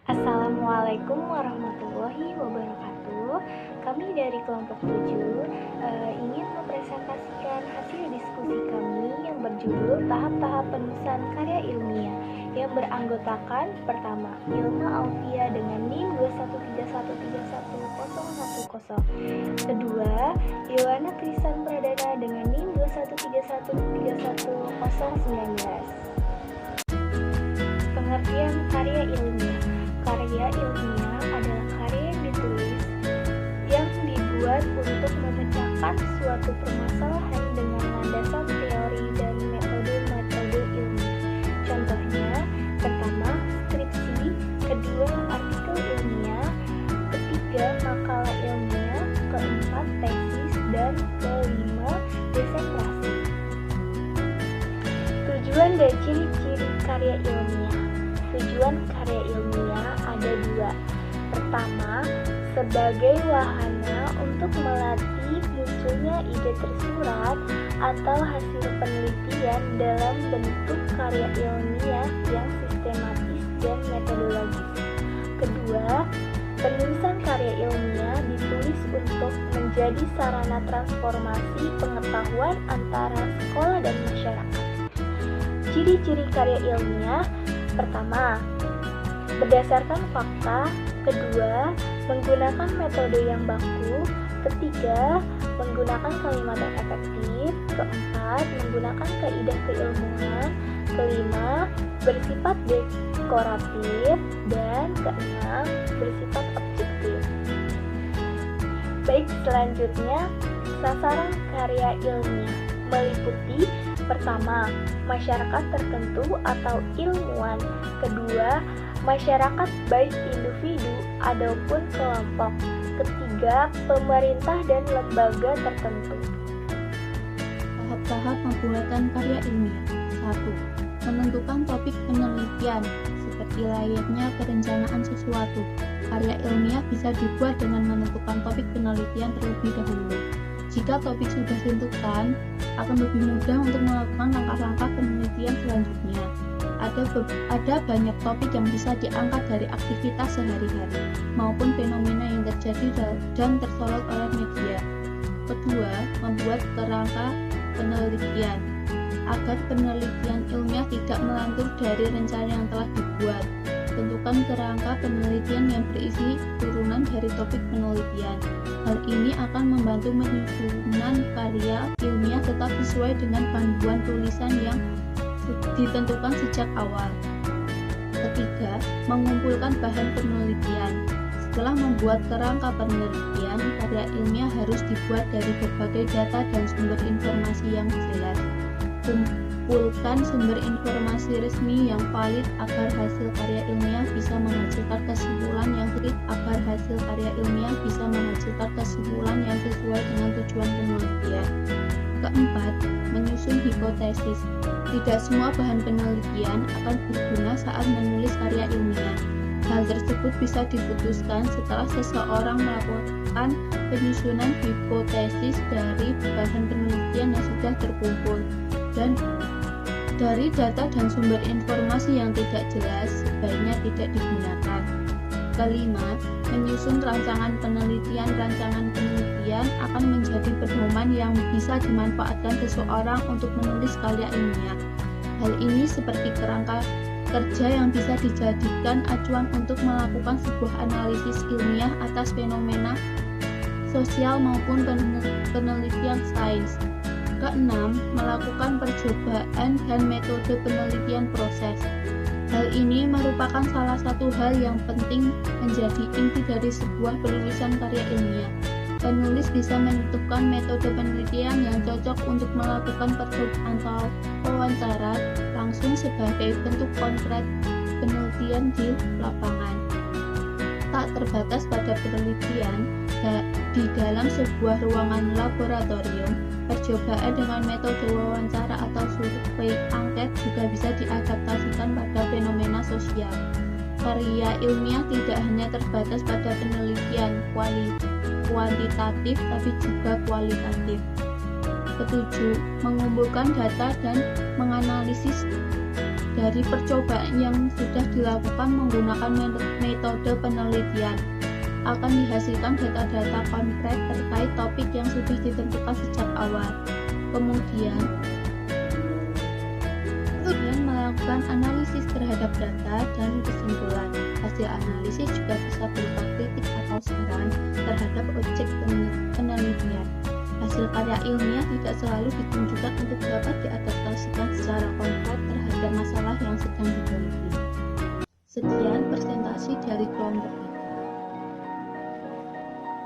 Assalamualaikum warahmatullahi wabarakatuh. Kami dari kelompok 7 ingin mempresentasikan hasil diskusi kami yang berjudul Tahap-tahap Penulisan Karya Ilmiah yang beranggotakan pertama, Ilma Alfia dengan NIM 213131010. Kedua, Yohana Krisan Pradana dengan NIM 213131019. Pengertian karya ilmiah. Karya ilmiah adalah karya yang ditulis yang dibuat untuk memecahkan suatu permasalahan dengan landasan teori dan metode-metode ilmiah. Contohnya, pertama, skripsi, kedua, artikel ilmiah, ketiga, makalah ilmiah, keempat, tesis, dan kelima, disertasi. Tujuan dan ciri-ciri karya ilmiah. Tujuan karya ilmiah ada dua. Pertama, sebagai wahana untuk melatih munculnya ide tersurat atau hasil penelitian dalam bentuk karya ilmiah yang sistematis dan metodologis. Kedua, penulisan karya ilmiah ditulis untuk menjadi sarana transformasi pengetahuan antara sekolah dan masyarakat. Ciri-ciri karya ilmiah. Pertama, berdasarkan fakta. Kedua, menggunakan metode yang baku. Ketiga, menggunakan kalimat yang efektif. Keempat, menggunakan kaidah keilmuan. Kelima, bersifat dekoratif. Dan keenam, bersifat objektif. Baik, selanjutnya, sasaran karya ilmiah meliputi pertama, masyarakat tertentu atau ilmuwan. Kedua, masyarakat baik individu ataupun kelompok. Ketiga, pemerintah dan lembaga tertentu. Tahap-tahap pembuatan karya ilmiah. 1. Menentukan topik penelitian. Seperti layaknya perencanaan sesuatu, karya ilmiah bisa dibuat dengan menentukan topik penelitian terlebih dahulu. Jika topik sudah ditentukan, akan lebih mudah untuk melakukan langkah-langkah penelitian selanjutnya. Ada banyak topik yang bisa diangkat dari aktivitas sehari-hari maupun fenomena yang terjadi dan tersorot oleh media. Kedua, membuat kerangka penelitian. Agar penelitian ilmiah tidak melantur dari rencana yang telah dibuat, tentukan kerangka penelitian yang berisi turunan dari topik penelitian. Hal ini akan membantu penyusunan karya ilmiah tetap sesuai dengan panduan tulisan yang ditentukan sejak awal. Ketiga, mengumpulkan bahan penelitian. Setelah membuat kerangka penelitian, karya ilmiah harus dibuat dari berbagai data dan sumber informasi yang jelas. Kumpulkan sumber informasi resmi yang valid agar hasil karya ilmiah bisa menghasilkan kesimpulan yang sesuai dengan tujuan penelitian. Keempat, menyusun hipotesis. Tidak semua bahan penelitian akan berguna saat menulis karya ilmiah. Hal tersebut bisa diputuskan setelah seseorang melakukan penyusunan hipotesis dari bahan penelitian yang sudah terkumpul. Dan dari data dan sumber informasi yang tidak jelas, sebaiknya tidak digunakan. Kelima, menyusun rancangan penelitian. Rancangan penelitian akan menjadi pedoman yang bisa dimanfaatkan seseorang untuk menulis karya ilmiah. Hal ini seperti kerangka kerja yang bisa dijadikan acuan untuk melakukan sebuah analisis ilmiah atas fenomena sosial maupun penelitian sains. Keenam, melakukan percobaan dan metode penelitian proses. Hal ini merupakan salah satu hal yang penting menjadi inti dari sebuah penulisan karya ilmiah. Penulis bisa menentukan metode penelitian yang cocok untuk melakukan percobaan atau wawancara langsung sebagai bentuk konkret penelitian di lapangan. Tak terbatas pada penelitian, di dalam sebuah ruangan laboratorium, percobaan dengan metode wawancara atau survei angket juga bisa diadaptasikan pada fenomena sosial. Karya ilmiah tidak hanya terbatas pada penelitian kuantitatif tapi juga kualitatif. Ketujuh, mengumpulkan data dan menganalisis dari percobaan yang sudah dilakukan menggunakan metode penelitian. Akan dihasilkan data-data konkret terkait topik yang sudah ditentukan sejak awal. Kemudian melakukan analisis terhadap data dan kesimpulan. Hasil analisis juga bisa berupa kritik atau saran terhadap objek penelitian. Hasil karya ilmiah tidak selalu ditunjukkan untuk dapat diadaptasikan secara konkret terhadap masalah yang sedang diteliti. Sekian presentasi dari kelompok kita.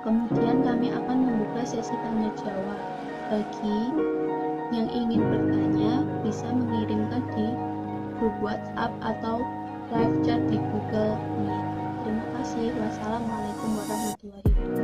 Kemudian kami akan membuka sesi tanya jawab. Bagi yang ingin bertanya, bisa mengirimkan di grup WhatsApp atau live chat di Google Meet. Terima kasih. Wassalamualaikum warahmatullahi wabarakatuh.